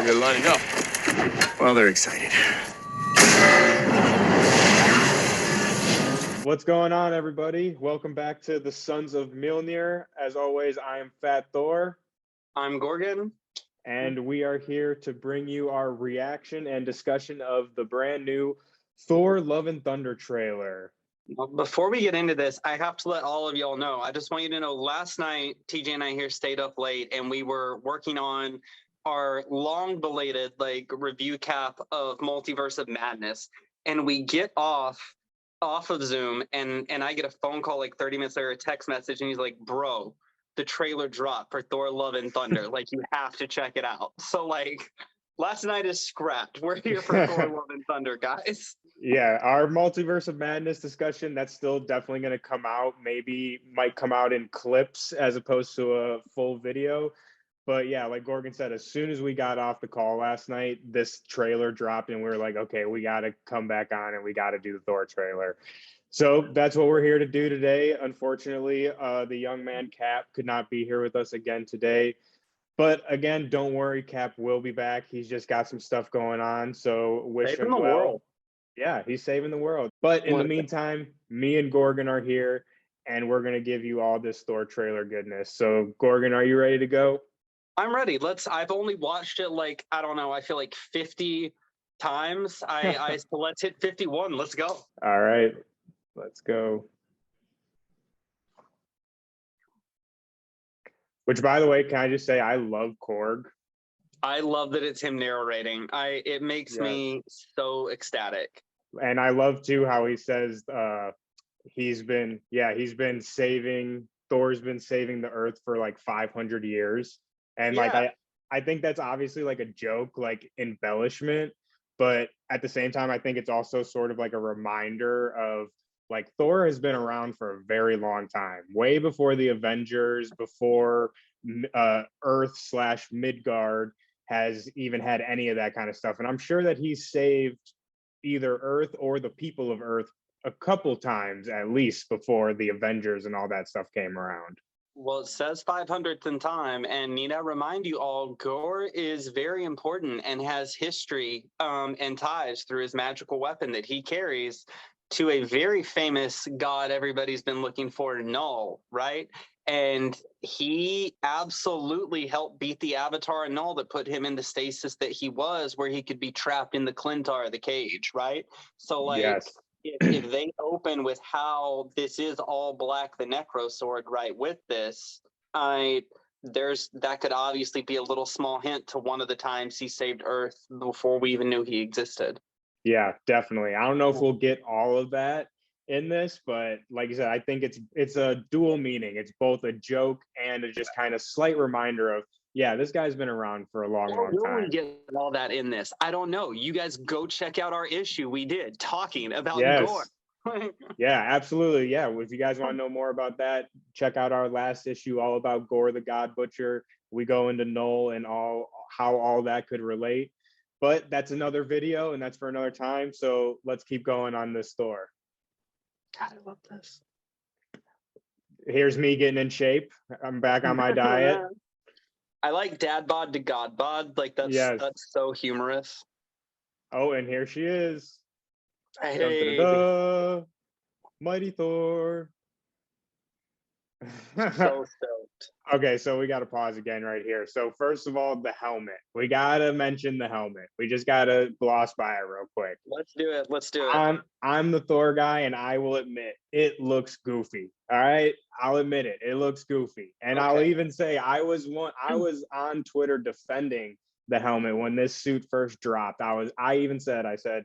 like they're lining up. Well, they're excited. What's going on, everybody? Welcome back to the Sons of Mjolnir. As always, I am Fat Thor. I'm Gorgon. And we are here to bring you our reaction and discussion of the brand new Thor Love and Thunder trailer. Before we get into this, I have to let all of y'all know, I just want you to know, last night, TJ and I here stayed up late and we were working on our long belated review cap of Multiverse of Madness. And we get off of Zoom and I get a phone call like 30 minutes later, a text message, and he's like, bro, the trailer dropped for Thor Love and Thunder. You have to check it out. So last night is scrapped. We're here for Thor Love and Thunder, guys. Yeah, our Multiverse of Madness discussion, that's still definitely going to come out. Might come out in clips as opposed to a full video. But yeah, like Gorgon said, as soon as we got off the call last night, this trailer dropped and we were like, okay, we got to come back on and we got to do the Thor trailer. So that's what we're here to do today. Unfortunately, the young man Cap could not be here with us again today. But again, don't worry, Cap will be back. He's just got some stuff going on. So wish him well. World. Yeah, he's saving the world. But in the meantime, me and Gorgon are here and we're going to give you all this Thor trailer goodness. So Gorgon, are you ready to go? I'm ready. I've only watched it I don't know, I feel like 50 times. So let's hit 51. Let's go. All right, let's go. Which, by the way, can I just say I love Korg. I love that it's him narrating. It makes me so ecstatic. And I love too how he says Thor's been saving the earth for 500 years. And I think that's obviously a joke, embellishment, but at the same time, I think it's also sort of a reminder of Thor has been around for a very long time, way before the Avengers, before Earth/Midgard has even had any of that kind of stuff. And I'm sure that he's saved either Earth or the people of Earth a couple times at least before the Avengers and all that stuff came around. Well, it says 500th in time, and need I remind you all, Gorr is very important and has history and ties through his magical weapon that he carries to a very famous god everybody's been looking for, Null, right? And he absolutely helped beat the Avatar and Null that put him in the stasis that he was, where he could be trapped in the Clintar, the cage, right? So yes. If they open with how this is all black, the Necro Sword, right, with this, that could obviously be a little small hint to one of the times he saved Earth before we even knew he existed. Yeah, definitely. I don't know if we'll get all of that in this, but like you said, I think it's a dual meaning. It's both a joke and a just kind of slight reminder of, yeah, this guy's been around for a long time. Will we get all that in this? I don't know. You guys go check out our issue we did talking about Gorr. Yeah, absolutely. Yeah, if you guys want to know more about that, check out our last issue all about Gorr the God Butcher. We go into Null and how all that could relate. But that's another video and that's for another time. So let's keep going on this Thor. God, I love this. Here's me getting in shape. I'm back on my diet. I like dad bod to god bod. That's so humorous. Oh, and here she is. Hey. Mighty Thor. So stoked. Okay, so we got to pause again right here. So first of all, the helmet. We got to mention the helmet. We just got to gloss by it real quick. Let's do it. I'm the Thor guy, and I will admit, it looks goofy. All right? I'll admit it. It looks goofy. And okay. I'll even say I was on Twitter defending the helmet when this suit first dropped. I said,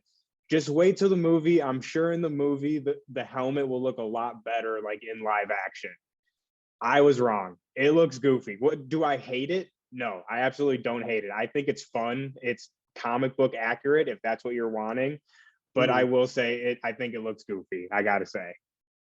just wait till the movie. I'm sure in the movie, the helmet will look a lot better in live action. I was wrong. It looks goofy. What do I hate it? No, I absolutely don't hate it. I think it's fun. It's comic book accurate if that's what you're wanting. But I will say I think it looks goofy. I got to say.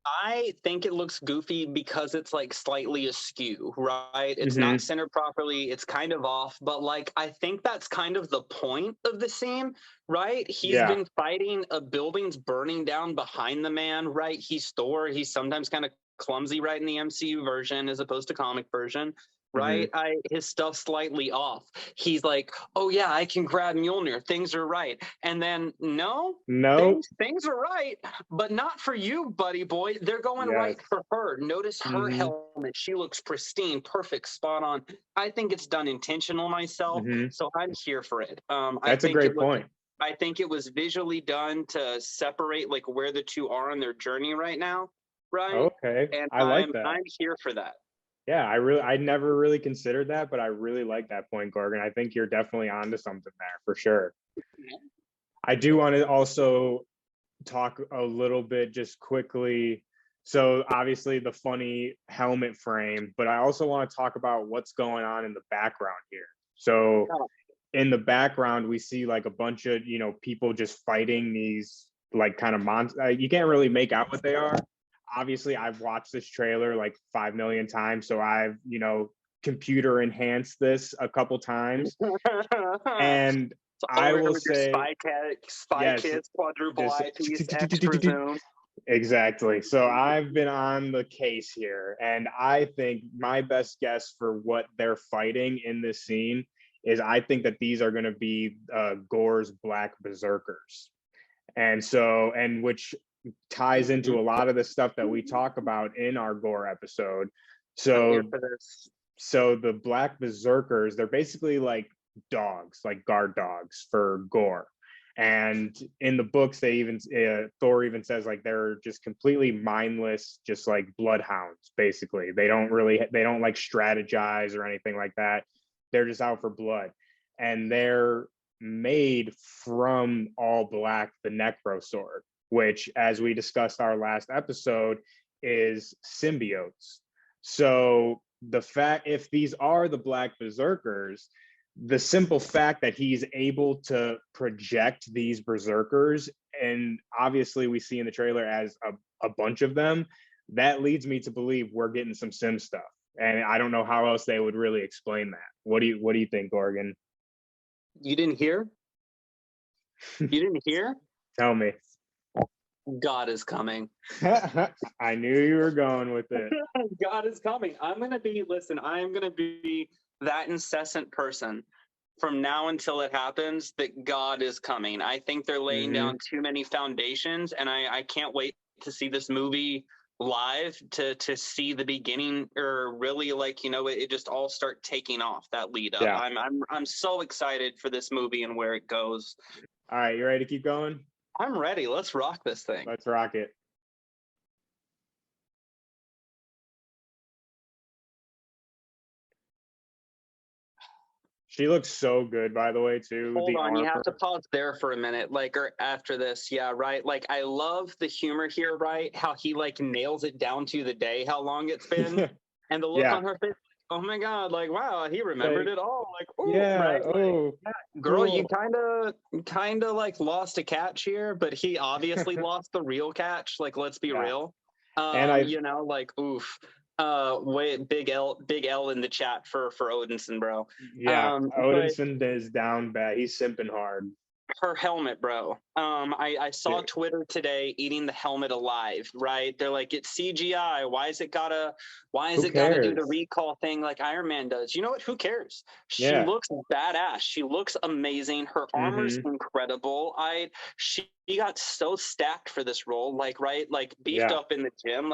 I think it looks goofy because it's slightly askew, right? It's not centered properly. It's kind of off, but I think that's kind of the point of the scene, right? He's been fighting a building's burning down behind the man, right? He's Thor. He's sometimes kind of clumsy, right, in the MCU version as opposed to comic version. right? His stuff's slightly off. He's like, oh yeah, I can grab Mjolnir. Things are right. And then no, No. things are right, but not for you, buddy boy. They're going Yes. right for her. Notice her helmet. She looks pristine, perfect, spot on. I think it's done intentional myself, so I'm here for it. That's a great point. I think it was visually done to separate like where the two are on their journey right now, right? Okay, And I like that. I'm here for that. Yeah, I never really considered that, but I really like that point, Gorgon. I think you're definitely onto something there for sure. I do want to also talk a little bit just quickly. So obviously the funny helmet frame, but I also want to talk about what's going on in the background here. So in the background, we see like a bunch of, people just fighting these like kind of monsters. You can't really make out what they are. Obviously, I've watched this trailer like 5 million times, so I've computer enhanced this a couple times, and so I will say spy kids, quadruple eyepiece, extra zoom. Exactly. So I've been on the case here, and I think my best guess for what they're fighting in this scene is I think that these are going to be Gorr's Black Berserkers, and which ties into a lot of the stuff that we talk about in our Gorr episode. So the Black Berserkers, they're basically like dogs, like guard dogs for Gorr. And in the books, they even Thor even says like they're just completely mindless, just like bloodhounds. Basically, they don't like strategize or anything like that. They're just out for blood, and they're made from all black, the Necro sword, which, as we discussed our last episode, is symbiotes. So the fact, if these are the Black Berserkers, the simple fact that he's able to project these berserkers, and obviously we see in the trailer as a bunch of them, that leads me to believe we're getting some sim stuff. And I don't know how else they would really explain that. What do you think, Gorgon? You didn't hear? You didn't hear? Tell me. God is coming. I knew you were going with it. God is coming. I am going to be that incessant person from now until it happens that God is coming. I think they're laying down too many foundations, and I can't wait to see this movie live to see the beginning, or really like, it just all start taking off, that lead up. Yeah. I'm so excited for this movie and where it goes. All right, you ready to keep going? I'm ready. Let's rock this thing. Let's rock it. She looks so good, by the way, too. Hold on, you have to pause there for a minute, or after this. Yeah, right. I love the humor here, right? How he nails it down to the day, how long it's been, and the look on her face. Oh my God! Wow, he remembered it all. Ooh, yeah, right? Girl, cool. you kind of lost a catch here, but he obviously lost the real catch. Let's be real. And oof. Big L in the chat for Odinson, bro. Yeah, Odinson is down bad. He's simping hard. Her helmet, bro. I saw Twitter today eating the helmet alive, right? They're like, it's CGI. Why is it gotta do the recall thing like Iron Man does? You know what? Who cares? She looks badass. She looks amazing. Her armor's incredible. She got so stacked for this role, beefed up in the gym.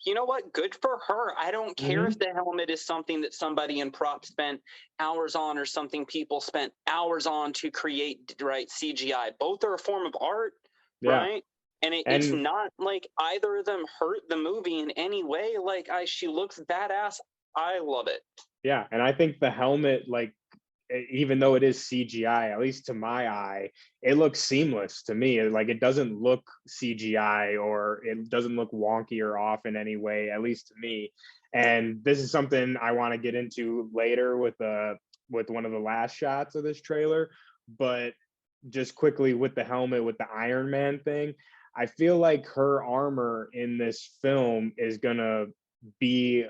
You know what? Good for her. I don't care if the helmet is something that somebody in prop spent hours on, or something people spent hours on to create, right? CGI. Both are a form of art, right? And it's not like either of them hurt the movie in any way. She looks badass. I love it. Yeah, and I think the helmet, even though it is CGI, at least to my eye, it looks seamless to me. It doesn't look CGI, or it doesn't look wonky or off in any way, at least to me. And this is something I want to get into later with one of the last shots of this trailer. But just quickly with the helmet, with the Iron Man thing, I feel like her armor in this film is gonna be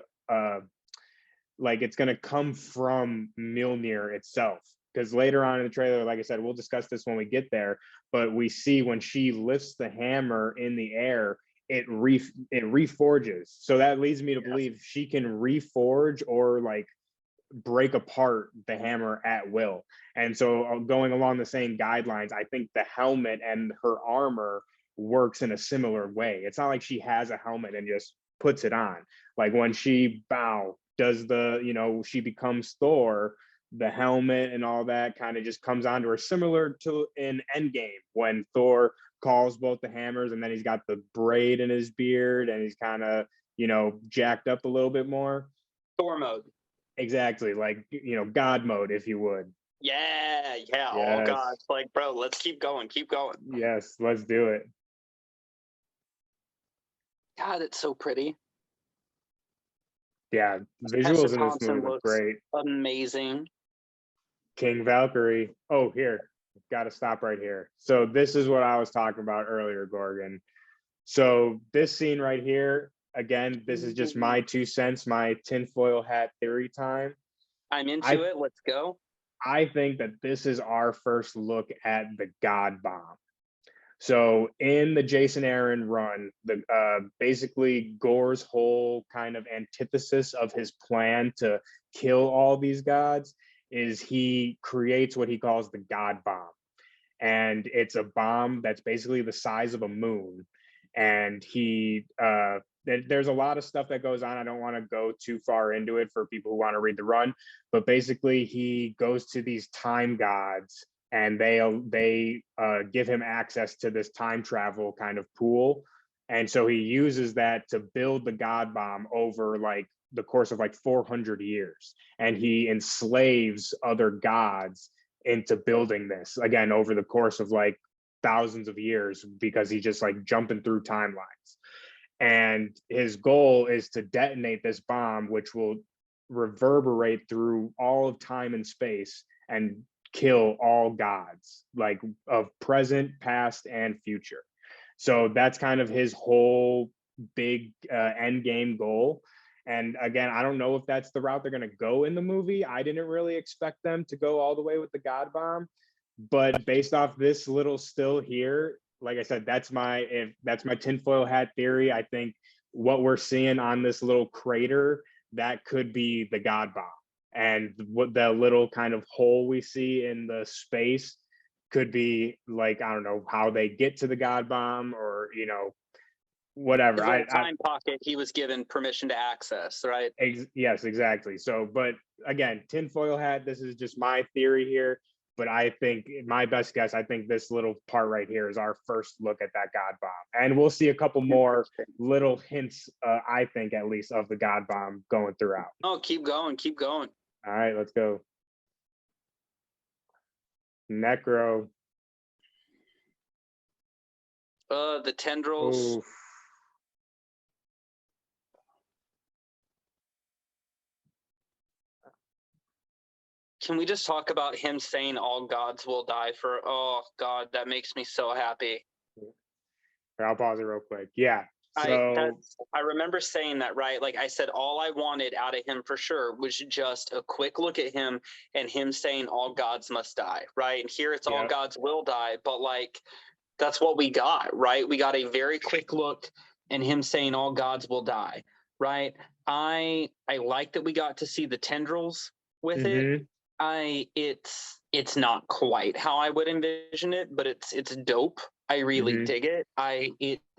it's gonna come from Mjolnir itself. Because later on in the trailer, like I said, we'll discuss this when we get there, but we see when she lifts the hammer in the air, it reforges. So that leads me to believe she can reforge or break apart the hammer at will. And so going along the same guidelines, I think the helmet and her armor works in a similar way. It's not like she has a helmet and just puts it on. Like when she does the, she becomes Thor, the helmet and all that kind of just comes onto her, similar to in Endgame when Thor calls both the hammers and then he's got the braid in his beard and he's kind of, jacked up a little bit more. Thor mode. Exactly. Like, God mode, if you would. Yeah. Yes. Oh God. Like, bro, let's keep going. Yes, let's do it. God, it's so pretty. Yeah, Tessa visuals in this Thompson movie look looks great. amazing. King Valkyrie. Oh, here. Got to stop right here. So this is what I was talking about earlier, Gorgon. So this scene right here, again, this is just my 2 cents, my tinfoil hat theory time. I'm into it. Let's go. I think that this is our first look at the God Bomb. So in the Jason Aaron run, basically Gorr's whole kind of antithesis of his plan to kill all these gods is he creates what he calls the God Bomb. And it's a bomb that's basically the size of a moon. And there's a lot of stuff that goes on. I don't want to go too far into it for people who want to read the run, but basically he goes to these time gods and they give him access to this time travel kind of pool. And so he uses that to build the God Bomb over like the course of like 400 years. And he enslaves other gods into building this again over the course of like thousands of years, because he's just like jumping through timelines. And his goal is to detonate this bomb, which will reverberate through all of time and space and kill all gods, like of present, past, and future. So that's kind of his whole big end game goal. And again, I don't know if that's the route they're going to go in the movie. I didn't really expect them to go all the way with the God Bomb, but based off this little still here, like I said, that's my tinfoil hat theory. I think what we're seeing on this little crater, that could be the God Bomb. And what the little kind of hole we see in the space could be like, I don't know how they get to the God Bomb, or whatever. Time pocket he was given permission to access, right? Yes, exactly. So, but again, tinfoil hat, this is just my theory here, but I think my best guess, I think this little part right here is our first look at that God Bomb. And we'll see a couple more little hints, I think at least, of the God Bomb going throughout. Oh, keep going. All right, let's go. Necro. The tendrils. Oof. Can we just talk about him saying all gods will die for, oh God, that makes me so happy. I'll pause it real quick. Yeah. So I remember saying that, right? Like I said, all I wanted out of him for sure was just a quick look at him and him saying all gods must die, right? And here it's all gods will die, but like that's what we got, right? We got a very quick look and him saying all gods will die, right? I like that we got to see the tendrils with it. It's not quite how I would envision it, but it's dope. I really dig it.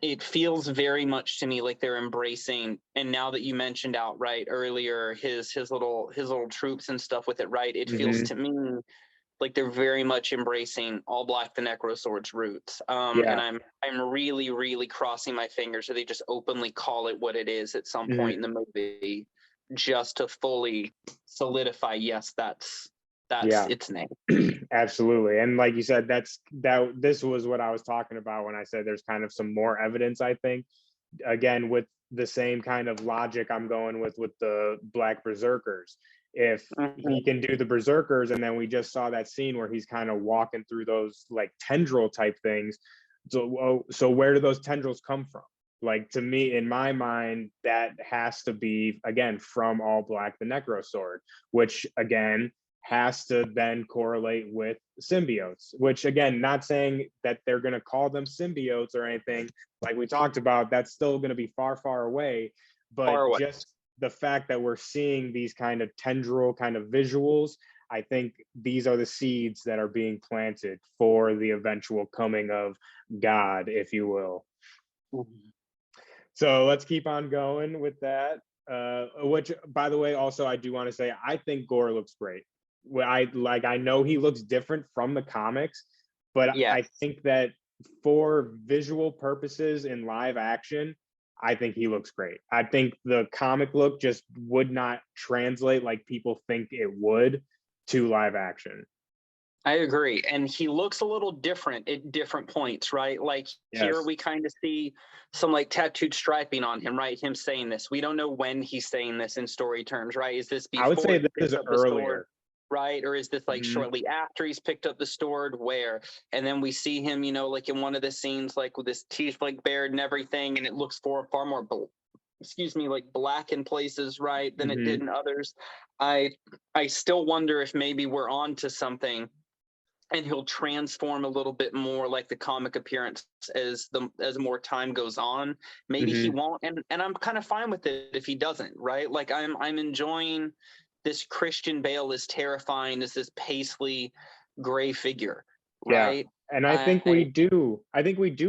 It feels very much to me like they're embracing. And now that you mentioned outright earlier his little troops and stuff with it, right? It feels to me like they're very much embracing All Black the Necrosword's roots. And I'm really, really crossing my fingers so they just openly call it what it is at some point in the movie, just to fully solidify, yes, that's its name. Absolutely. And like you said, this was what I was talking about when I said there's kind of some more evidence, I think. Again, with the same kind of logic I'm going with the Black Berserkers. If he can do the Berserkers, and then we just saw that scene where he's kind of walking through those like tendril type things. So where do those tendrils come from? Like, to me, in my mind, that has to be, again, from All Black the Necrosword, which again has to then correlate with symbiotes, which again, not saying that they're going to call them symbiotes or anything like we talked about. That's still going to be far, far away. But the fact that we're seeing these kind of tendril kind of visuals, I think these are the seeds that are being planted for the eventual coming of God, if you will. So let's keep on going with that. Which, by the way, also I do want to say I think Gorr looks great. I know he looks different from the comics, but Yeah. I think that for visual purposes in live action, I think he looks great. I think the comic look just would not translate like people think it would to live action. I agree. And he looks a little different at different points, right? Like here Yes. we kind of see some like tattooed striping on him, right? Him saying this. We don't know when he's saying this in story terms, right? Is this before I would say he this picks is up the sword, earlier. right? Or is this like Mhm. shortly after he's picked up the sword? Where? And then we see him, you know, like in one of the scenes, like with his teeth like bared and everything, and it looks far more like black in places, right, than it did in others. I still wonder if maybe we're on to something, and he'll transform a little bit more like the comic appearance as more time goes on. Maybe he won't, and I'm kind of fine with it if he doesn't, right? Like I'm enjoying this Christian Bale is terrifying as this paisley gray figure, right? And I think we do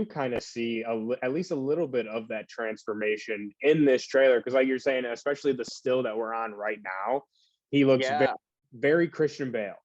kind of see at least a little bit of that transformation in this trailer, because like you're saying, especially the still that we're on right now, he looks very Christian Bale.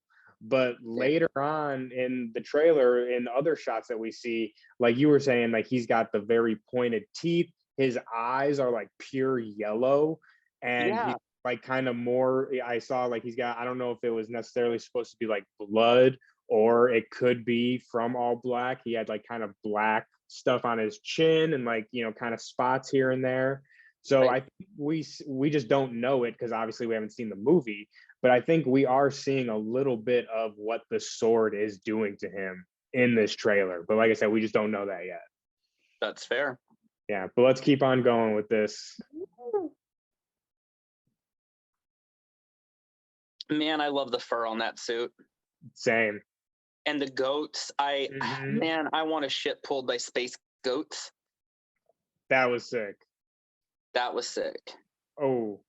But later on in the trailer, in other shots that we see, like you were saying, like he's got the very pointed teeth, his eyes are like pure yellow, and he's like kind of more, I saw like he's got, I don't know if it was necessarily supposed to be like blood, or it could be from all black. He had like kind of black stuff on his chin and like, you know, kind of spots here and there. So I think we just don't know it because obviously we haven't seen the movie, but I think we are seeing a little bit of what the sword is doing to him in this trailer. But like I said, we just don't know that yet. That's fair. Yeah, but let's keep on going with this. Man, I love the fur on that suit. Same. And the goats, I want a ship pulled by space goats. That was sick. That was sick. Oh.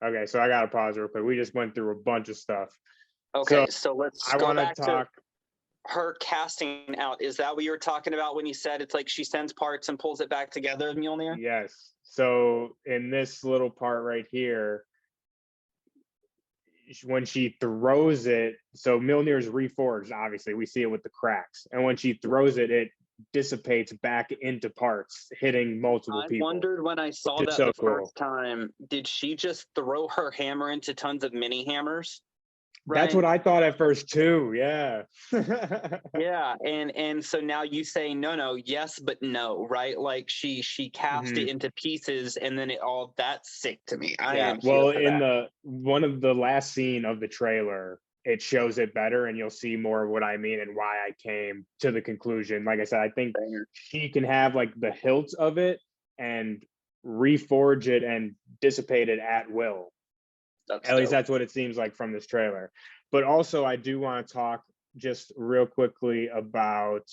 Okay, so I gotta pause real quick. We just went through a bunch of stuff. Okay, so let's I go want back to talk. Her casting out. Is that what you were talking about when you said it's like she sends parts and pulls it back together, Mjolnir? Yes. So in this little part right here, when she throws it, so Mjolnir's reforged, obviously we see it with the cracks, and when she throws it, it dissipates back into parts, hitting multiple people. I wondered when I saw that the first time, did she just throw her hammer into tons of mini hammers? Right? That's what I thought at first too. Yeah. Yeah, and so now you say no, yes, but no, right? Like she cast it into pieces, and then that's sick to me. Well, in the one of the last scene of the trailer, it shows it better, and you'll see more of what I mean and why I came to the conclusion. Like I said, I think she can have like the hilt of it and reforge it and dissipate it at will. At least that's what it seems like from this trailer. But also, I do want to talk just real quickly about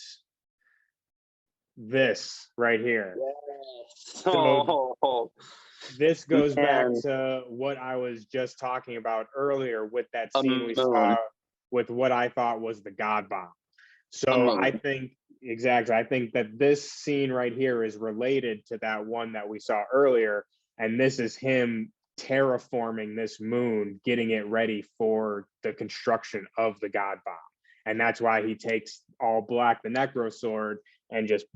this right here. Yes. So this goes back to what I was just talking about earlier with that scene we saw with what I thought was the God Bomb. So I think that this scene right here is related to that one that we saw earlier, and this is him terraforming this moon, getting it ready for the construction of the God Bomb. And that's why he takes all black, the Necro sword, and just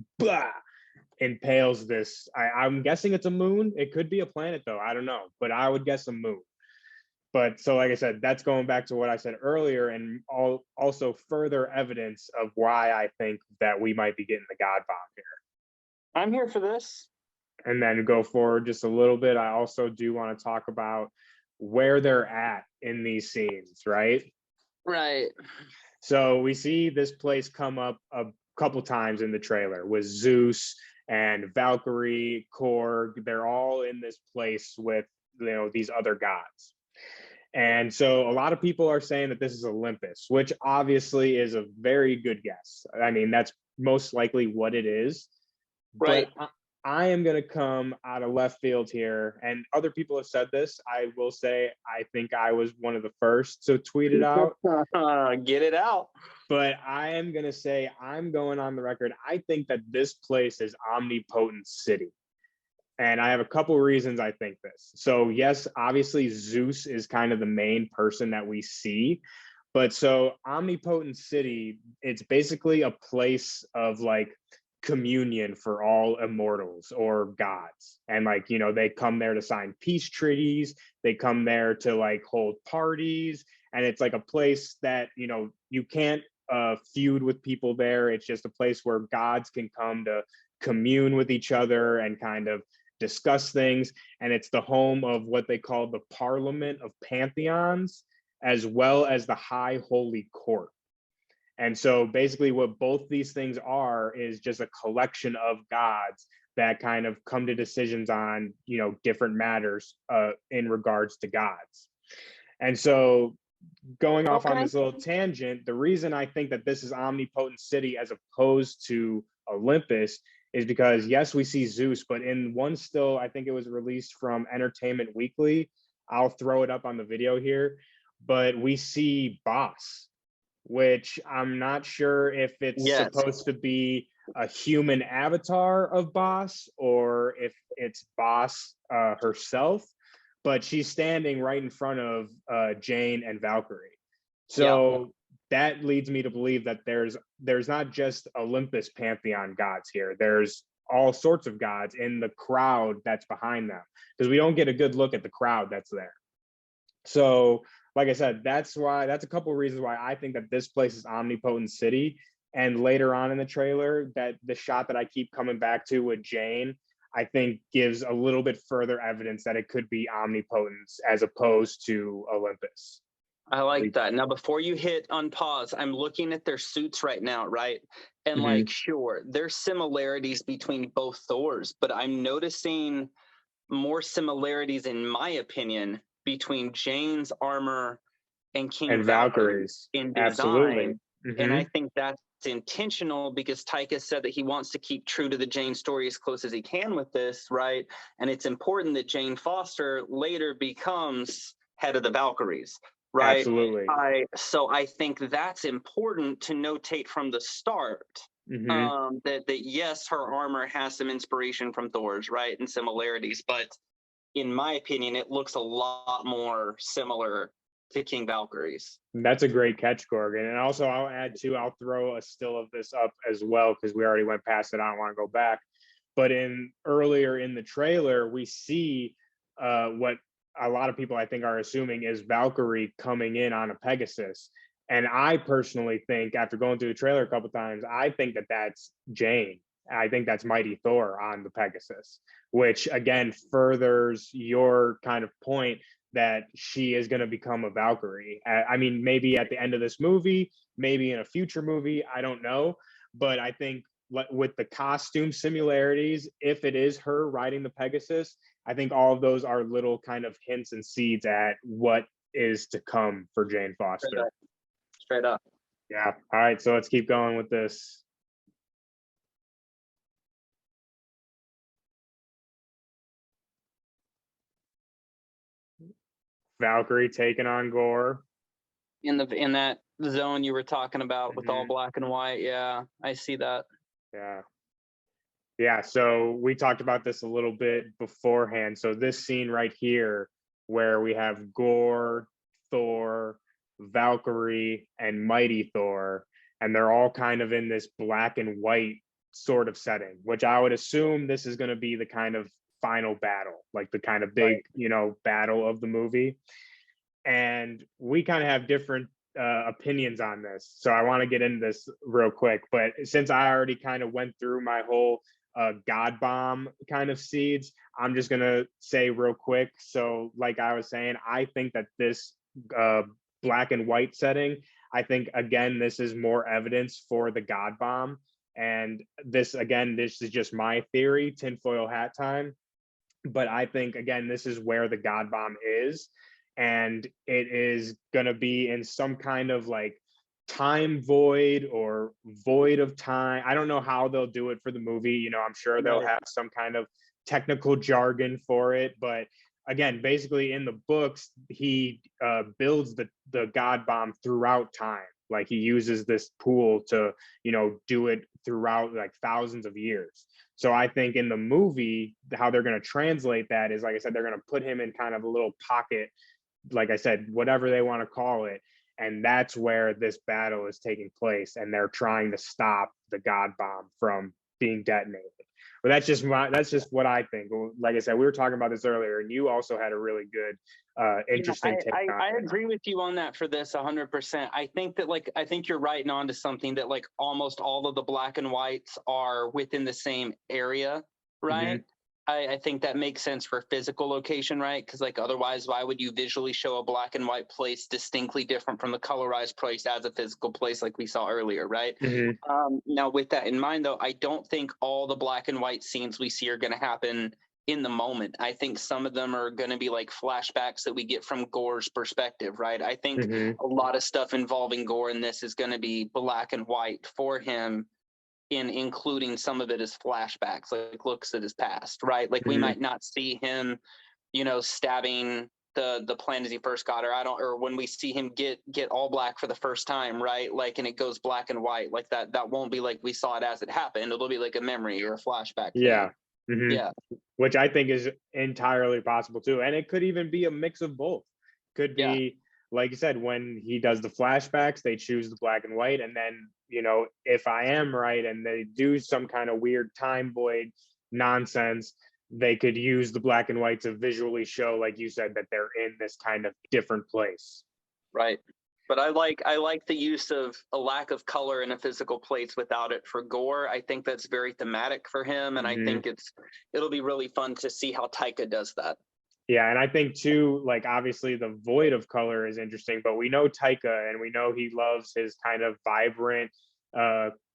impales this. I'm guessing it's a moon. It could be a planet though. I don't know, but I would guess a moon. But so like I said, that's going back to what I said earlier, and also further evidence of why I think that we might be getting the God Bomb here. I'm here for this. And then go forward just a little bit, I also do want to talk about where they're at in these scenes, right? Right. So we see this place come up a couple times in the trailer with Zeus and Valkyrie, Korg. They're all in this place with, you know, these other gods. And so a lot of people are saying that this is Olympus, which obviously is a very good guess. I mean, that's most likely what it is. Right. But I am going to come out of left field here, and other people have said this. I will say I think I was one of the first to tweet it out. Get it out. But I am going to say, I'm going on the record. I think that this place is Omnipotence City. And I have a couple reasons I think this. So, yes, obviously, Zeus is kind of the main person that we see. But so, Omnipotence City, it's basically a place of like communion for all immortals or gods. And like, you know, they come there to sign peace treaties, they come there to like hold parties. And it's like a place that, you know, you can't feud with people there. It's just a place where gods can come to commune with each other and kind of discuss things. And it's the home of what they call the Parliament of Pantheons, as well as the High Holy Court. And so basically what both these things are is just a collection of gods that kind of come to decisions on, you know, different matters in regards to gods. And so going off on this little tangent, the reason I think that this is Omnipotent City as opposed to Olympus is because, yes, we see Zeus, but in one still, I think it was released from Entertainment Weekly. I'll throw it up on the video here, but we see Boss, which I'm not sure if it's supposed to be a human avatar of Boss or if it's Boss herself, but she's standing right in front of Jane and Valkyrie. So that leads me to believe that there's not just Olympus Pantheon gods here. There's all sorts of gods in the crowd that's behind them, because we don't get a good look at the crowd that's there. So like I said, that's a couple of reasons why I think that this place is Omnipotent City. And later on in the trailer, that the shot that I keep coming back to with Jane, I think gives a little bit further evidence that it could be Omnipotence as opposed to Olympus. I like that. Now, before you hit unpause, I'm looking at their suits right now, right? And like, sure, there's similarities between both Thors, but I'm noticing more similarities, in my opinion, between Jane's armor and King Valkyrie's in design. Absolutely. And I think that's intentional because Taika said that he wants to keep true to the Jane story as close as he can with this, right? And it's important that Jane Foster later becomes head of the Valkyries, right? Absolutely. So I think that's important to notate from the start. That yes, her armor has some inspiration from Thor's, right, and similarities, but in my opinion, it looks a lot more similar to King Valkyrie's. That's a great catch, Gorgon. And also I'll add too, I'll throw a still of this up as well, because we already went past it. I don't want to go back. But earlier in the trailer, we see what a lot of people I think are assuming is Valkyrie coming in on a Pegasus. And I personally think, after going through the trailer a couple times, I think that that's Jane. I think that's Mighty Thor on the Pegasus, which again furthers your kind of point that she is going to become a Valkyrie. I mean, maybe at the end of this movie, maybe in a future movie, I don't know. But I think with the costume similarities, if it is her riding the Pegasus, I think all of those are little kind of hints and seeds at what is to come for Jane Foster. Straight up. Yeah. All right. So let's keep going with this. Valkyrie taking on Gorr. In that zone you were talking about with all black and white. Yeah, I see that. Yeah. So we talked about this a little bit beforehand. So this scene right here, where we have Gorr, Thor, Valkyrie, and Mighty Thor, and they're all kind of in this black and white sort of setting, which I would assume this is going to be the kind of final battle, like the kind of big, battle of the movie. And we kind of have different opinions on this. So I want to get into this real quick. But since I already kind of went through my whole God bomb kind of seeds, I'm just going to say real quick. So like I was saying, I think that this black and white setting, I think, again, this is more evidence for the God bomb. And this is just my theory, tinfoil hat time. But I think, again, this is where the God bomb is. And it is going to be in some kind of like time void or void of time. I don't know how they'll do it for the movie. You know, I'm sure they'll have some kind of technical jargon for it, but again, basically in the books, he builds the God bomb throughout time. Like he uses this pool to, you know, do it throughout like thousands of years. So I think in the movie, how they're going to translate that is, like I said, they're going to put him in kind of a little pocket, like I said, whatever they want to call it. And that's where this battle is taking place. And they're trying to stop the God bomb from being detonated. But that's just what I think. Like I said, we were talking about this earlier, and you also had a really good, interesting take on I it. agree with you on that for this 100%. I think that I think you're right on to something that like almost all of the black and whites are within the same area, right? I think that makes sense for physical location, right? Because like otherwise, why would you visually show a black and white place distinctly different from the colorized place as a physical place like we saw earlier, right? Now, with that in mind, though, I don't think all the black and white scenes we see are going to happen in the moment. I think some of them are going to be like flashbacks that we get from Gorr's perspective, right? I think a lot of stuff involving Gorr in this is going to be black and white for him, in including some of it as flashbacks, like looks at his past, right? Like we might not see him, you know, stabbing the planet he first got, or when we see him get all black for the first time, right? Like, and it goes black and white, like that won't be like we saw it as it happened. It'll be like a memory or a flashback. Yeah. Yeah. Which I think is entirely possible too. And it could even be a mix of both. Could be, like you said, when he does the flashbacks, they choose the black and white. And then, you know, if I am right and they do some kind of weird time void nonsense, they could use the black and white to visually show, like you said, that they're in this kind of different place. Right. But I like the use of a lack of color in a physical place without it for Gorr. I think that's very thematic for him, and I think it'll be really fun to see how Taika does that. Yeah, and I think too, like obviously the void of color is interesting, but we know Taika and we know he loves his kind of vibrant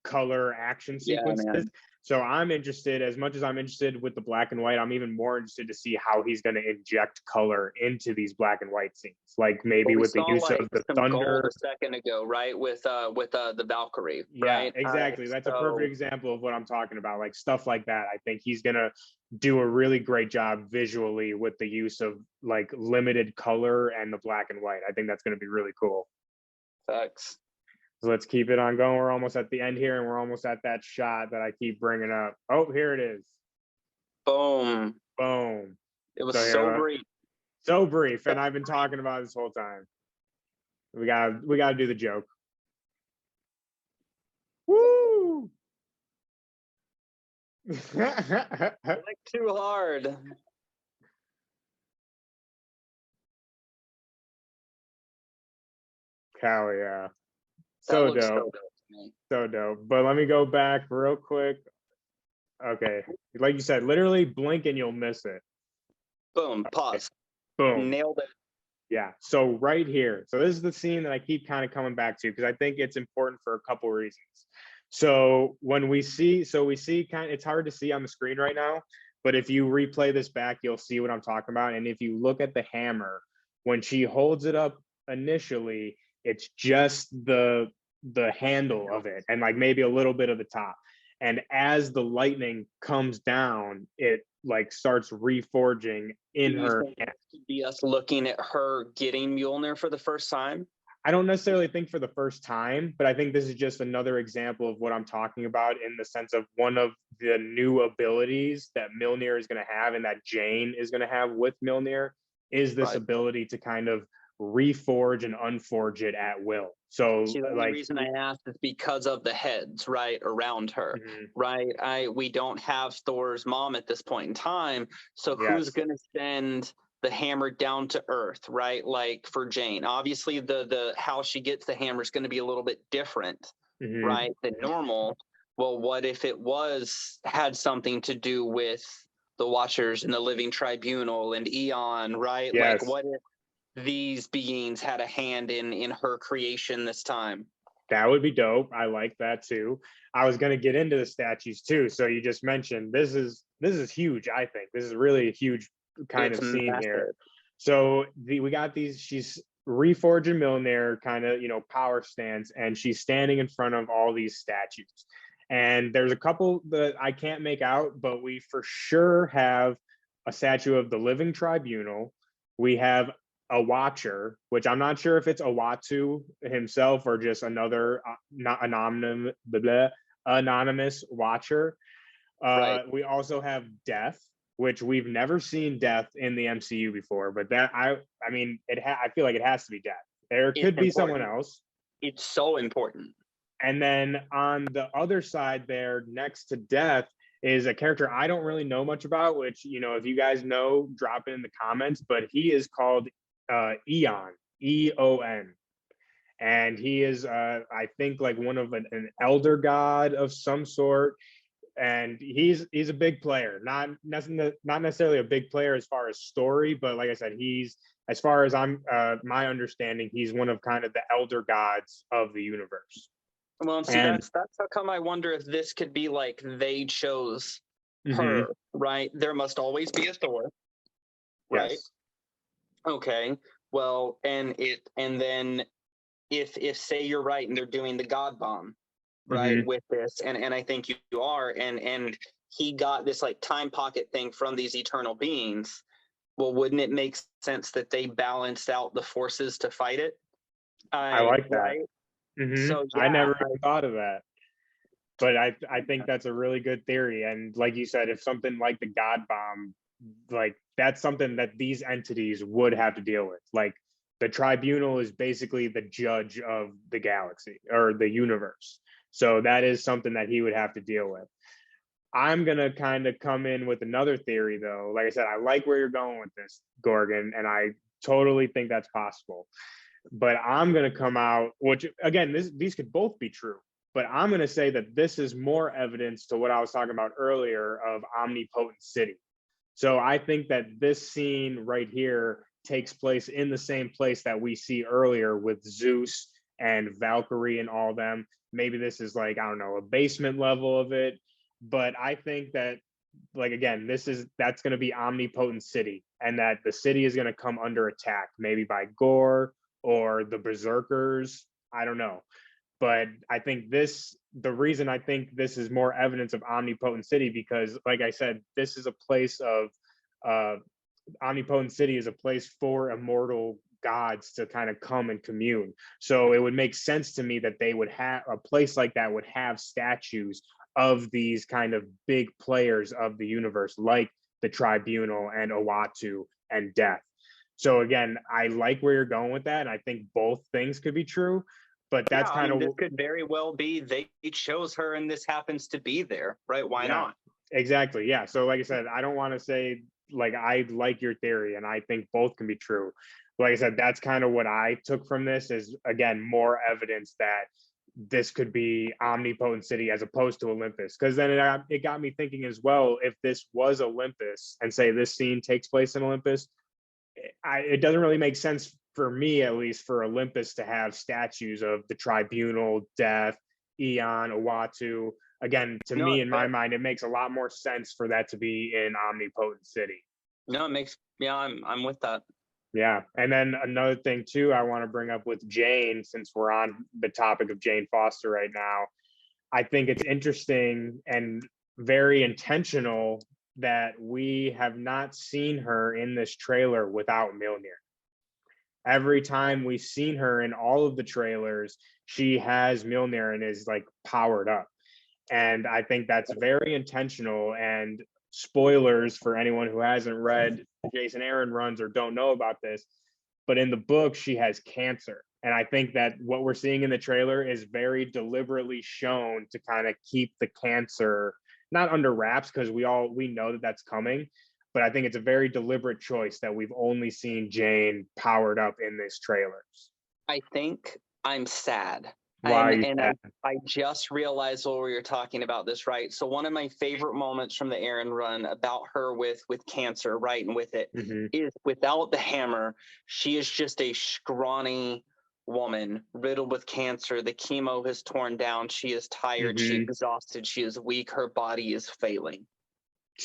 color action sequences. Yeah, so I'm interested, as much as I'm interested with the black and white, I'm even more interested to see how he's going to inject color into these black and white scenes. Like maybe with the use of the thunder. A second ago, right? With the Valkyrie, Yeah, right? exactly. That's a perfect example of what I'm talking about. Like stuff like that. I think he's going to do a really great job visually with the use of like limited color and the black and white. I think that's going to be really cool. Thanks. So let's keep it on going. We're almost at the end here, and we're almost at that shot that I keep bringing up. Oh, here it is. Boom. Boom. It was so brief. So brief, and I've been talking about it this whole time. We gotta do the joke. Woo! Like too hard. Hell yeah. So dope. So dope. But let me go back real quick. Okay. Like you said, literally blink and you'll miss it. Boom. Pause. Boom. Nailed it. Yeah. So right here. So this is the scene that I keep kind of coming back to because I think it's important for a couple reasons. So when we see kind of, it's hard to see on the screen right now, but if you replay this back, you'll see what I'm talking about. And if you look at the hammer, when she holds it up initially, it's just the handle of it and like maybe a little bit of the top. And as the lightning comes down, it like starts reforging in her hand. Be us looking at her getting Mjolnir for the first time? I don't necessarily think for the first time, but I think this is just another example of what I'm talking about in the sense of one of the new abilities that Mjolnir is going to have and that Jane is going to have with Mjolnir is this ability to kind of reforge and unforge it at will. So the only reason I asked is because of the heads right around her, right? We don't have Thor's mom at this point in time, so who's going to send the hammer down to earth, right? Like for Jane, obviously the how she gets the hammer is going to be a little bit different, right, than normal. Well, what if it had something to do with the Watchers and the Living Tribunal and Eon, right? Like what if these beings had a hand in her creation this time? That would be dope. I like that too. I was going to get into the statues too. So you just mentioned this is huge. I think this is really a huge kind of scene here. So we got these. reforging Mjolnir kind of, power stance, and she's standing in front of all these statues. And there's a couple that I can't make out, but we for sure have a statue of the Living Tribunal. We have a Watcher, which I'm not sure if it's Owatu himself or just another not anonymous Watcher. Right. We also have Death, which we've never seen Death in the MCU before, but that I mean, I feel like it has to be Death. There could be someone else. It's so important. And then on the other side there, next to Death, is a character I don't really know much about, which, if you guys know, drop it in the comments, but he is called Eon, E-O-N. And he is, I think, like one of an elder god of some sort. And he's a big player, not necessarily a big player as far as story, but like I said, he's, as far as I'm my understanding, he's one of kind of the elder gods of the universe. Well, see, that's how come I wonder if this could be like they chose her, right? There must always be a Thor, right? Yes. Okay. Well, and then if say you're right and they're doing the God bomb, right, with this, and I think you are, and he got this like time pocket thing from these eternal beings. Well, wouldn't it make sense that they balanced out the forces to fight it? I like that. Right? So I never even thought of that, but I think that's a really good theory. And like you said, if something like the God bomb, like that's something that these entities would have to deal with. Like the tribunal is basically the judge of the galaxy or the universe, so that is something that he would have to deal with. I'm gonna kind of come in with another theory, though. Like I said, I like where you're going with this, Gorgon, and I totally think that's possible. But I'm going to come out, which again, these could both be true, but I'm going to say that this is more evidence to what I was talking about earlier of Omnipotent City. So I think that this scene right here takes place in the same place that we see earlier with Zeus and Valkyrie and all them. Maybe this is like, I don't know, a basement level of it. But I think that, like, again, that's going to be Omnipotent City, and that the city is going to come under attack, maybe by Gorr or the Berserkers. I don't know. But I think the reason I think this is more evidence of Omnipotent City, because like I said, this is a place of Omnipotent City is a place for immortal gods to kind of come and commune. So it would make sense to me that they would have a place like that would have statues of these kind of big players of the universe, like the Tribunal and Owatu and Death. So again, I like where you're going with that, and I think both things could be true. But that's this could very well be they chose her, and this happens to be there, right? Why not? Exactly. Yeah. So like I said, I don't want to say like I like your theory, and I think both can be true. But like I said, that's kind of what I took from this is, again, more evidence that this could be Omnipotent City as opposed to Olympus. Because then it got me thinking as well, if this was Olympus and say this scene takes place in Olympus, it doesn't really make sense for me, at least, for Olympus to have statues of the Tribunal, Death, Eon, Owatu. Again, to me, in my mind, it makes a lot more sense for that to be in Omnipotent City. No, it makes, I'm with that. Yeah. And then another thing too, I want to bring up with Jane, since we're on the topic of Jane Foster right now, I think it's interesting and very intentional that we have not seen her in this trailer without Mjolnir. Every time we've seen her in all of the trailers, she has Mjolnir and is like powered up. And I think that's very intentional. And spoilers for anyone who hasn't read Jason Aaron runs or don't know about this, but in the book, she has cancer. And I think that what we're seeing in the trailer is very deliberately shown to kind of keep the cancer not under wraps, because we know that that's coming. But I think it's a very deliberate choice that we've only seen Jane powered up in these trailers. I think I'm sad. Why? I just realized while we were talking about this, right? So one of my favorite moments from the Aaron run about her with cancer, right, and with it, is without the hammer, she is just a scrawny woman riddled with cancer. The chemo has torn down. She is tired. She is exhausted. She is weak. Her body is failing.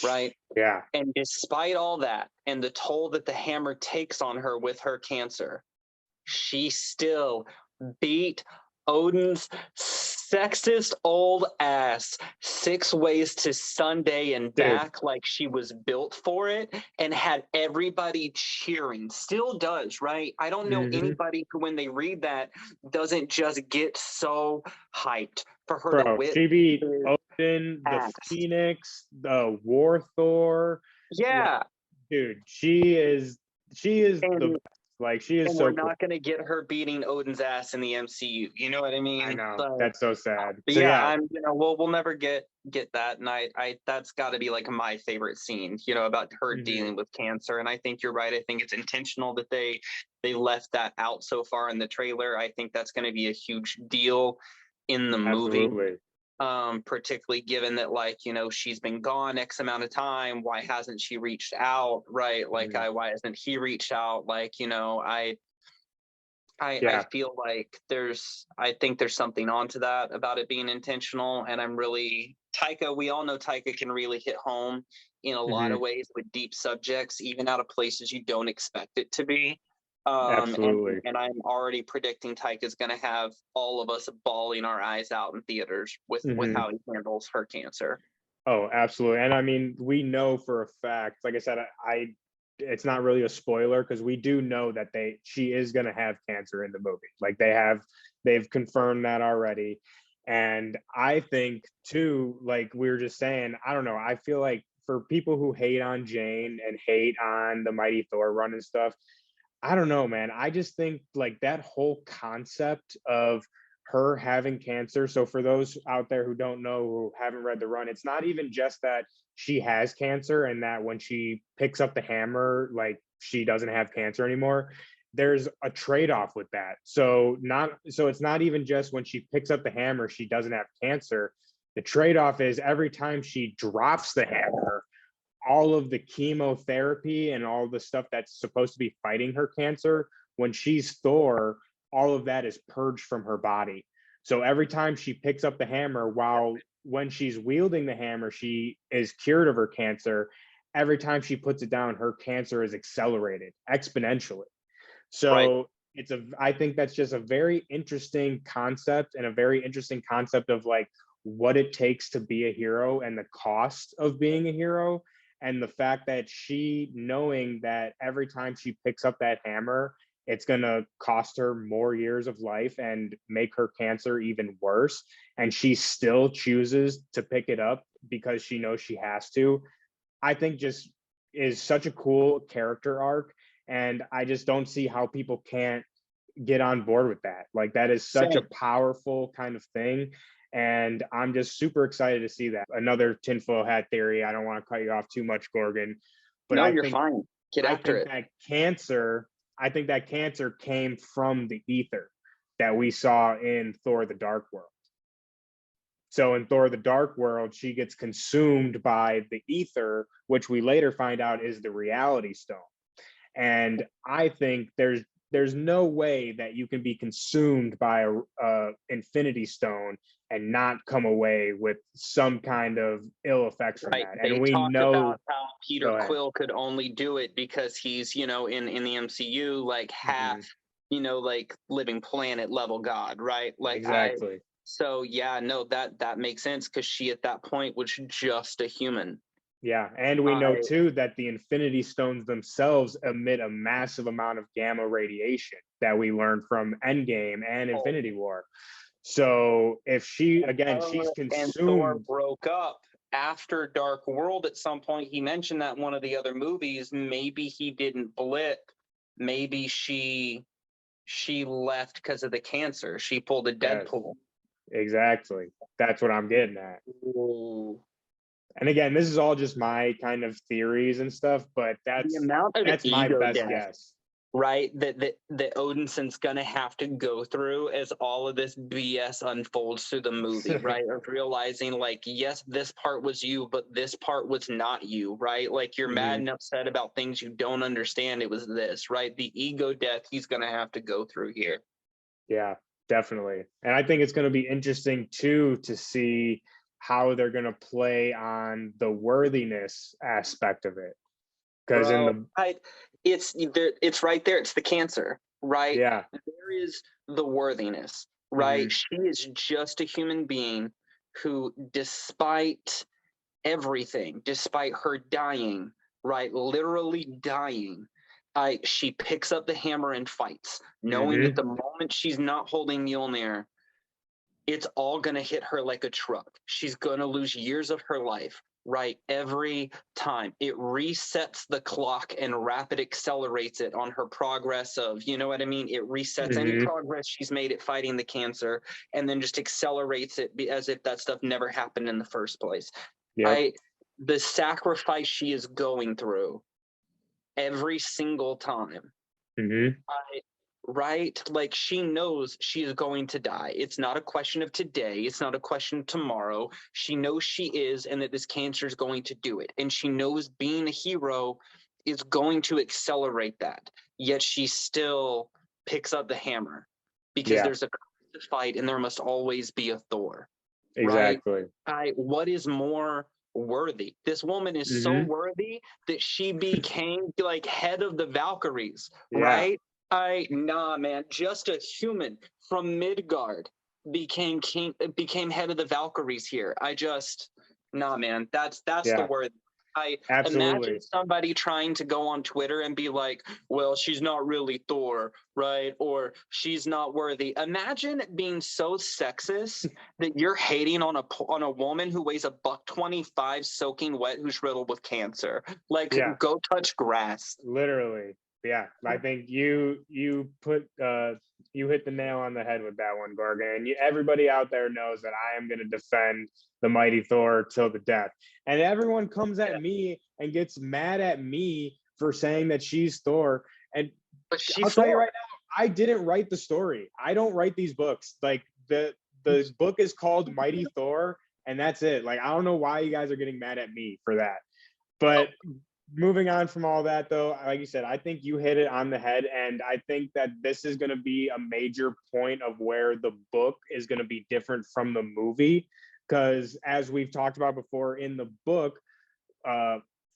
Right? Yeah. And despite all that and the toll that the hammer takes on her with her cancer, she still beat Odin's sexist old ass 6 ways to Sunday and back like she was built for it, and had everybody cheering. Still does, right? I don't know anybody who, when they read that, doesn't just get so hyped for her to whip she beat his Odin, the ass. Phoenix, the War Thor. Yeah. Dude, she is the And best. Like, she is and so we're cool. not going to get her beating Odin's ass in the MCU. You know what I mean? I know. Like, That's so sad. but So yeah, yeah, I'm, we'll never get that, and I that's got to be like my favorite scene, about her dealing with cancer. And I think you're right. I think it's intentional that they left that out so far in the trailer. I think that's going to be a huge deal in the movie. absolutely. Particularly given that, like, she's been gone X amount of time. Why hasn't she reached out, right? Like, why hasn't he reached out? Like, I feel like I think there's something onto that about it being intentional. And I'm really, we all know Taika can really hit home in a lot of ways with deep subjects, even out of places you don't expect it to be. Absolutely. And I'm already predicting Taika's going to have all of us bawling our eyes out in theaters with how he handles her cancer. Oh, absolutely. And I mean, we know for a fact, like I said, it's not really a spoiler because we do know that she is going to have cancer in the movie. Like, they've confirmed that already. And I think too, like we were just saying, I don't know, I feel like for people who hate on Jane and hate on the Mighty Thor run and stuff, I don't know, man. I just think like that whole concept of her having cancer. So for those out there who don't know, who haven't read the run, it's not even just that she has cancer and that when she picks up the hammer, like, she doesn't have cancer anymore. There's a trade-off with that. So it's not even just when she picks up the hammer, she doesn't have cancer. The trade-off is every time she drops the hammer, all of the chemotherapy and all the stuff that's supposed to be fighting her cancer, when she's Thor, all of that is purged from her body. So every time she picks up the hammer, when she's wielding the hammer, she is cured of her cancer. Every time she puts it down, her cancer is accelerated exponentially. So I think that's just a very interesting concept, and a very interesting concept of like what it takes to be a hero and the cost of being a hero. And the fact that she, knowing that every time she picks up that hammer, it's going to cost her more years of life and make her cancer even worse, and she still chooses to pick it up because she knows she has to, I think just is such a cool character arc. And I just don't see how people can't get on board with that. Like, that is such a powerful kind of thing. And I'm just super excited to see that. Another tinfoil hat theory. I don't want to cut you off too much, Gorgon. But no, I you're think, fine. Get after it. I think that cancer came from the ether that we saw in Thor the Dark World. So in Thor the Dark World, she gets consumed by the ether, which we later find out is the reality stone. And I think there's no way that you can be consumed by a infinity stone and not come away with some kind of ill effects from that. And we know about how Peter Quill could only do it because he's, in the MCU, like half, like living planet level God, right? Like, exactly. So yeah, no, that makes sense, because she at that point was just a human. Yeah, and we know too that the Infinity Stones themselves emit a massive amount of gamma radiation that we learned from Endgame and Infinity War. So if she's consumed. And Thor broke up after Dark World at some point. He mentioned that in one of the other movies. Maybe he didn't blip. Maybe she left because of the cancer. She pulled a Deadpool. Yes, exactly. That's what I'm getting at. Ooh. And again, this is all just my kind of theories and stuff, but that's my best guess. Right? That Odinson's gonna have to go through as all of this BS unfolds through the movie, right? Of realizing, like, yes, this part was you, but this part was not you, right? Like, you're mad and upset about things you don't understand. It was this, right? The ego death he's gonna have to go through here. Yeah, definitely. And I think it's gonna be interesting too to see how they're going to play on the worthiness aspect of it, because it's right there. It's the cancer. right? Yeah. There is the worthiness, right? She is just a human being who, despite everything, despite her dying, right, literally dying, she picks up the hammer and fights, knowing that the moment she's not holding Mjolnir, it's all going to hit her like a truck. She's going to lose years of her life, right? Every time it resets the clock and rapid accelerates it on her progress of, you know what I mean? It resets any progress she's made at fighting the cancer and then just accelerates it as if that stuff never happened in the first place. Yep. The sacrifice she is going through every single time, right? Like, she knows she is going to die. It's not a question of today. It's not a question of tomorrow. She knows she is, and that this cancer is going to do it. And she knows being a hero is going to accelerate that. Yet she still picks up the hammer because there's a fight and there must always be a Thor. Exactly. Right? What is more worthy? This woman is so worthy that she became like head of the Valkyries, right? Nah, man, just a human from Midgard became head of the Valkyries here. Nah, man, that's the word. Imagine somebody trying to go on Twitter and be like, well, she's not really Thor, right? Or she's not worthy. Imagine being so sexist that you're hating on a woman who weighs $125 soaking wet, who's riddled with cancer. Like, go touch grass. Literally. Yeah, I think you hit the nail on the head with that one, Gorgon. And everybody out there knows that I am going to defend the mighty Thor till the death. And everyone comes at me and gets mad at me for saying that she's Thor. And I'll tell you right now, I didn't write the story. I don't write these books. Like, the book is called Mighty Thor, and that's it. Like, I don't know why you guys are getting mad at me for that. But moving on from all that, though, like you said, I think you hit it on the head. And I think that this is going to be a major point of where the book is going to be different from the movie. Because as we've talked about before, in the book,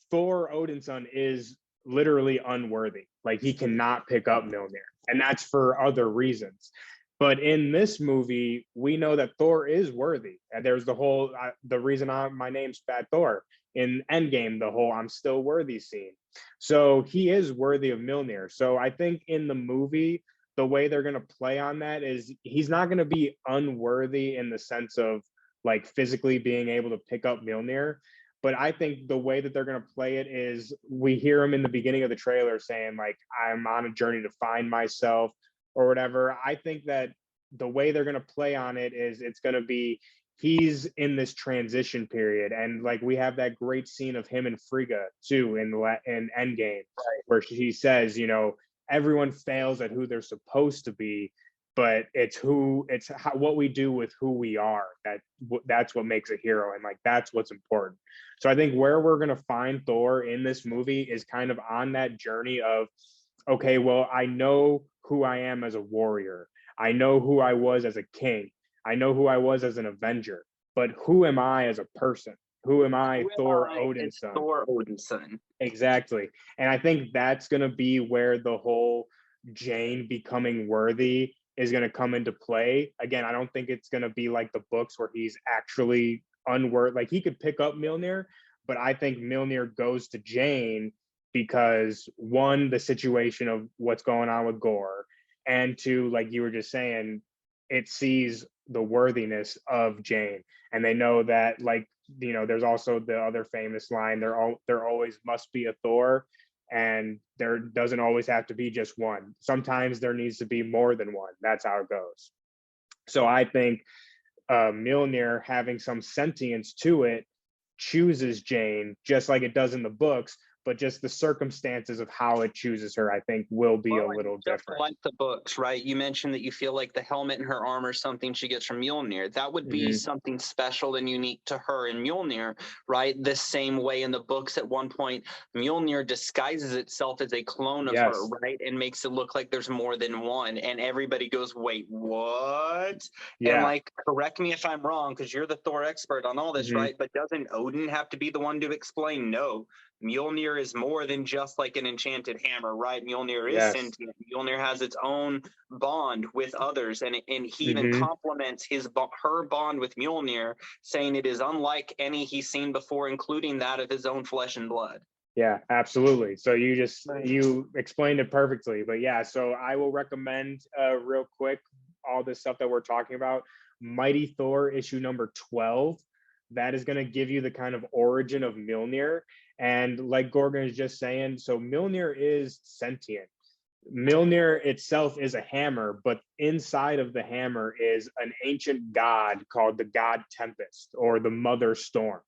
Thor, Odin's son, is literally unworthy. Like, he cannot pick up Mjolnir. And that's for other reasons. But in this movie, we know that Thor is worthy. And there's the whole, the reason my name's Fat Thor. In Endgame, the whole I'm still worthy scene. So he is worthy of Mjolnir. So I think in the movie, the way they're going to play on that is he's not going to be unworthy in the sense of like physically being able to pick up Mjolnir. But I think the way that they're going to play it is we hear him in the beginning of the trailer saying, like, I'm on a journey to find myself or whatever. I think that the way they're going to play on it is it's going to be he's in this transition period. And like, we have that great scene of him and Frigga too in Endgame, where she says, you know, everyone fails at who they're supposed to be, but it's what we do with who we are. That's what makes a hero. And like, that's what's important. So I think where we're going to find Thor in this movie is kind of on that journey of, okay, well, I know who I am as a warrior. I know who I was as a king. I know who I was as an Avenger, but who am I as a person? Who am I, Thor, Odin's son? Thor, Odin's son. Exactly. And I think that's going to be where the whole Jane becoming worthy is going to come into play. Again, I don't think it's going to be like the books where he's actually unworthy. Like, he could pick up Mjolnir, but I think Mjolnir goes to Jane because, one, the situation of what's going on with Gorr, and two, like you were just saying, it sees the worthiness of Jane. And they know that, like, you know, there's also the other famous line, there always must be a Thor, and there doesn't always have to be just one. Sometimes there needs to be more than one. That's how it goes. So I think Mjolnir having some sentience to it chooses Jane, just like it does in the books, but just the circumstances of how it chooses her, I think, will be a little different. Like the books, right? You mentioned that you feel like the helmet in her armor is something she gets from Mjolnir. That would be something special and unique to her and Mjolnir, right? The same way in the books at one point, Mjolnir disguises itself as a clone of her, right? And makes it look like there's more than one. And everybody goes, wait, what? And like, correct me if I'm wrong, because you're the Thor expert on all this, right? But doesn't Odin have to be the one to explain? No. Mjolnir is more than just like an enchanted hammer, right? Mjolnir is Yes. sentient. Mjolnir has its own bond with others, and he even Mhm. compliments her bond with Mjolnir, saying it is unlike any he's seen before, including that of his own flesh and blood. Yeah, absolutely. So you explained it perfectly. But yeah, so I will recommend real quick all this stuff that we're talking about. Mighty Thor issue number 12. That is going to give you the kind of origin of Mjolnir. And like Gorgon is just saying, so Mjolnir is sentient. Mjolnir itself is a hammer, but inside of the hammer is an ancient god called the god Tempest or the Mother Storm.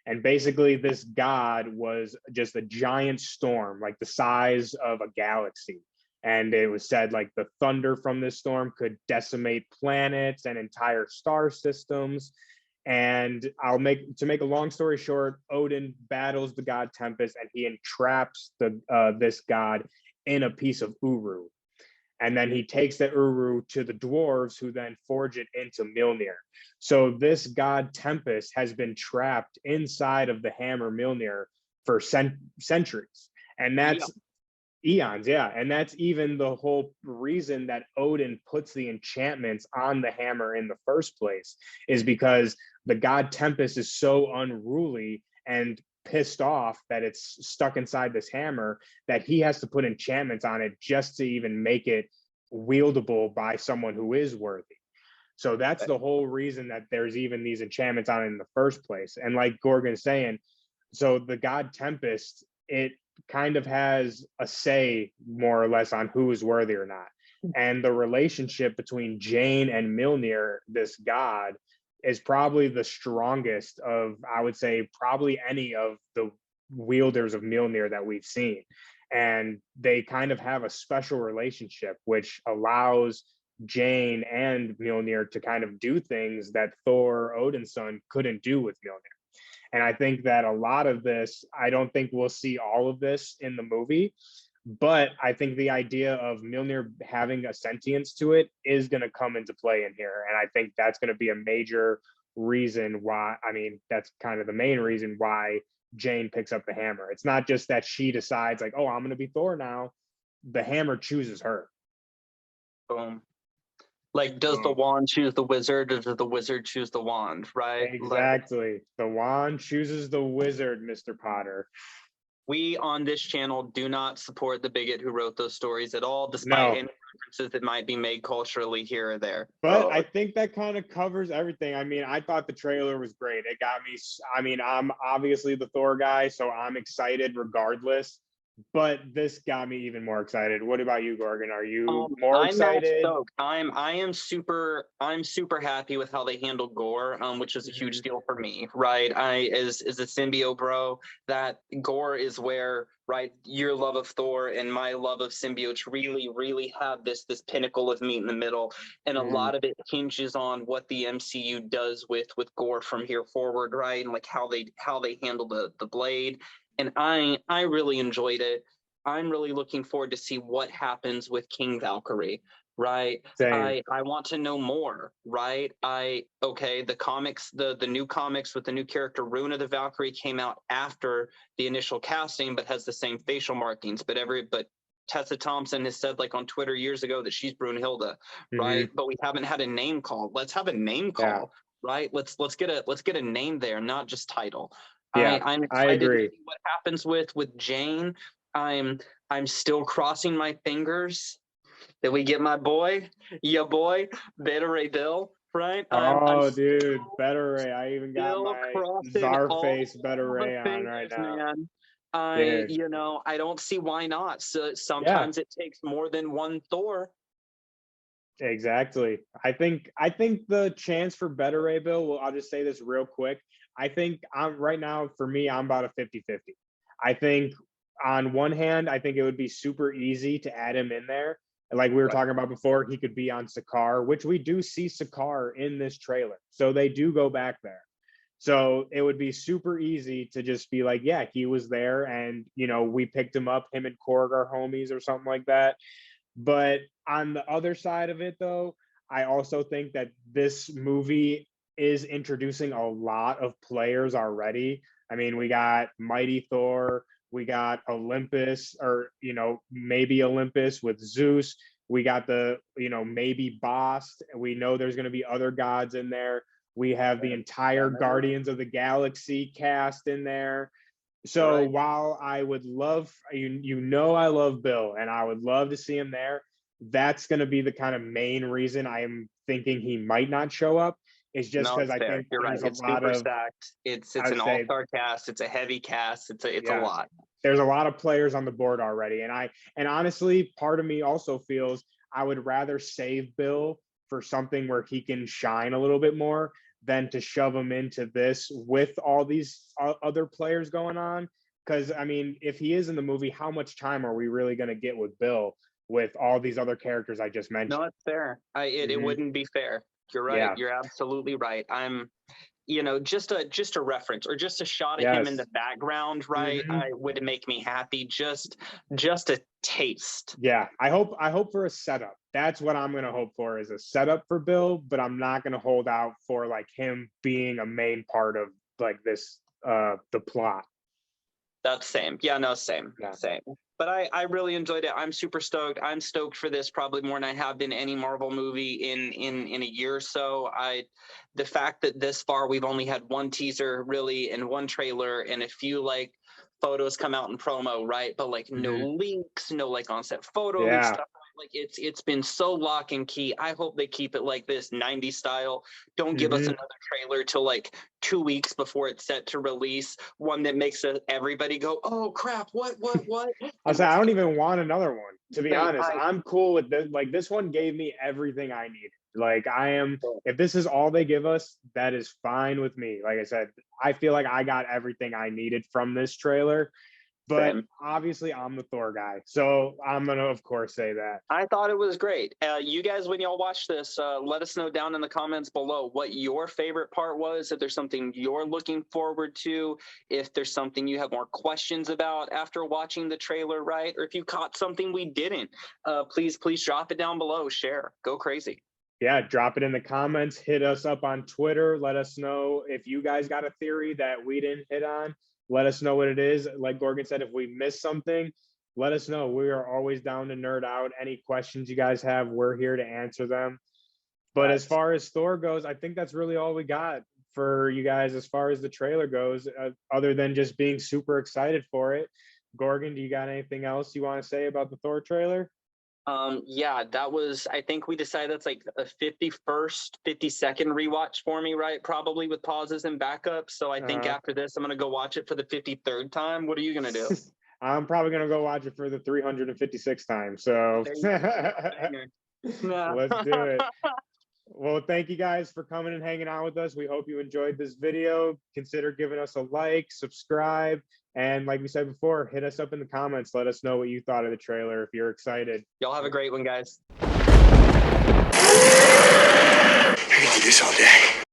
And basically, this god was just a giant storm, like the size of a galaxy. And it was said like the thunder from this storm could decimate planets and entire star systems. And to make a long story short, Odin battles the god Tempest, and he entraps this god in a piece of Uru. And then he takes the Uru to the dwarves, who then forge it into Mjolnir. So this god Tempest has been trapped inside of the hammer Mjolnir for centuries. And that's eons, yeah. And that's even the whole reason that Odin puts the enchantments on the hammer in the first place, is because the god Tempest is so unruly and pissed off that it's stuck inside this hammer that he has to put enchantments on it just to even make it wieldable by someone who is worthy. So that's the whole reason that there's even these enchantments on it in the first place. And like Gorgon's saying, so the god Tempest, it kind of has a say more or less on who is worthy or not. And the relationship between Jane and Mjolnir, this god, is probably the strongest of, I would say, probably any of the wielders of Mjolnir that we've seen. And they kind of have a special relationship, which allows Jane and Mjolnir to kind of do things that Thor, Odin's son, couldn't do with Mjolnir. And I think that a lot of this, I don't think we'll see all of this in the movie, but I think the idea of Mjolnir having a sentience to it is going to come into play in here. And I think that's going to be a major reason why, I mean, that's kind of the main reason why Jane picks up the hammer. It's not just that she decides like, oh, I'm going to be Thor now. The hammer chooses her. Boom. Like, does the wand choose the wizard, or does the wizard choose the wand, right? Exactly. Like, the wand chooses the wizard, Mr. Potter. We on this channel do not support the bigot who wrote those stories at all, despite any references that might be made culturally here or there. But I think that kind of covers everything. I mean, I thought the trailer was great. It got me, I mean, I'm obviously the Thor guy, so I'm excited regardless. But this got me even more excited. What about you, Gorgon? Are you more excited? I am super happy with how they handled Gorr, which is a huge deal for me, right? As a symbiote bro, that Gorr is where, right, your love of Thor and my love of symbiotes really have this pinnacle of meet in the middle, and a lot of it hinges on what the MCU does with Gorr from here forward, right? And like how they handle the blade. And I really enjoyed it. I'm really looking forward to see what happens with King Valkyrie, right? Same. I want to know more, right? The comics, the new comics with the new character Runa the Valkyrie came out after the initial casting, but has the same facial markings. But Tessa Thompson has said, like, on Twitter years ago, that she's Brunhilde, right? But we haven't had a name call. Let's have a name call, right? Let's get a name there, not just title. Yeah, I'm excited to see what happens with Jane. I'm still crossing my fingers that we get my boy, Beta Ray Bill, right? Dude, Beta Ray. I even got my Czarface Beta Ray on right now. Man. I don't see why not. So sometimes it takes more than one Thor. Exactly. I think the chance for Beta Ray Bill, well, I'll just say this real quick. I think right now, for me, I'm about a 50-50. I think on one hand, I think it would be super easy to add him in there. Like we were talking about before, he could be on Sakaar, which we do see Sakaar in this trailer. So they do go back there. So it would be super easy to just be like, yeah, he was there, and, we picked him up, him and Korg are homies or something like that. But on the other side of it, though, I also think that this movie is introducing a lot of players already, I mean, we got Mighty Thor, we got Olympus, or maybe Olympus with Zeus. We got the maybe Bast. We know there's going to be other gods in there. We have the entire Guardians of the Galaxy cast in there. So while I would love, I love Bill, and I would love to see him there, that's going to be the kind of main reason I am thinking he might not show up. Is just because I think you're right. It's super stacked. It's an all-star cast. It's a heavy cast. It's a lot. There's a lot of players on the board already, and honestly, part of me also feels I would rather save Bill for something where he can shine a little bit more than to shove him into this with all these other players going on. Because I mean, if he is in the movie, how much time are we really going to get with Bill with all these other characters I just mentioned? No, it's fair. It wouldn't be fair. You're right. Yeah. You're absolutely right. I'm, just a reference or just a shot at him in the background, right? Would make me happy. Just a taste. Yeah, I hope for a setup. That's what I'm gonna hope for, is a setup for Bill. But I'm not gonna hold out for like him being a main part of like this the plot. That's same. Yeah, no, same. Yeah. Same. But I really enjoyed it. I'm super stoked. I'm stoked for this probably more than I have been any Marvel movie in a year or so. The fact that this far we've only had one teaser really and one trailer and a few like photos come out in promo, right? But like no leaks, no like on-set photos, stuff. Like it's been so lock and key. I hope they keep it like this 90s style. Don't give us another trailer till like 2 weeks before it's set to release. One that makes everybody go, "Oh crap! What?" I don't even want another one. To be honest, I'm cool with this. Like this one gave me everything I needed. Like if this is all they give us, that is fine with me. Like I said, I feel like I got everything I needed from this trailer. But obviously, I'm the Thor guy, so I'm gonna, of course, say that. I thought it was great. You guys, when y'all watch this, let us know down in the comments below what your favorite part was. If there's something you're looking forward to, if there's something you have more questions about after watching the trailer, right? Or if you caught something we didn't, please drop it down below. Share. Go crazy. Yeah, drop it in the comments. Hit us up on Twitter. Let us know if you guys got a theory that we didn't hit on. Let us know what it is. Like Gorgon said, if we missed something, let us know. We are always down to nerd out. Any questions you guys have, we're here to answer them. But as far as Thor goes, I think that's really all we got for you guys as far as the trailer goes, other than just being super excited for it. Gorgon, do you got anything else you want to say about the Thor trailer? Yeah, that was, I think we decided that's like a 51st, 52nd rewatch for me, right? Probably with pauses and backups. So I think after this, I'm going to go watch it for the 53rd time. What are you going to do? I'm probably going to go watch it for the 356th time. So let's do it. Well, thank you guys for coming and hanging out with us. We hope you enjoyed this video. Consider giving us a like, subscribe, and like we said before, hit us up in the comments. Let us know what you thought of the trailer if you're excited. Y'all have a great one, guys. I can do this all day.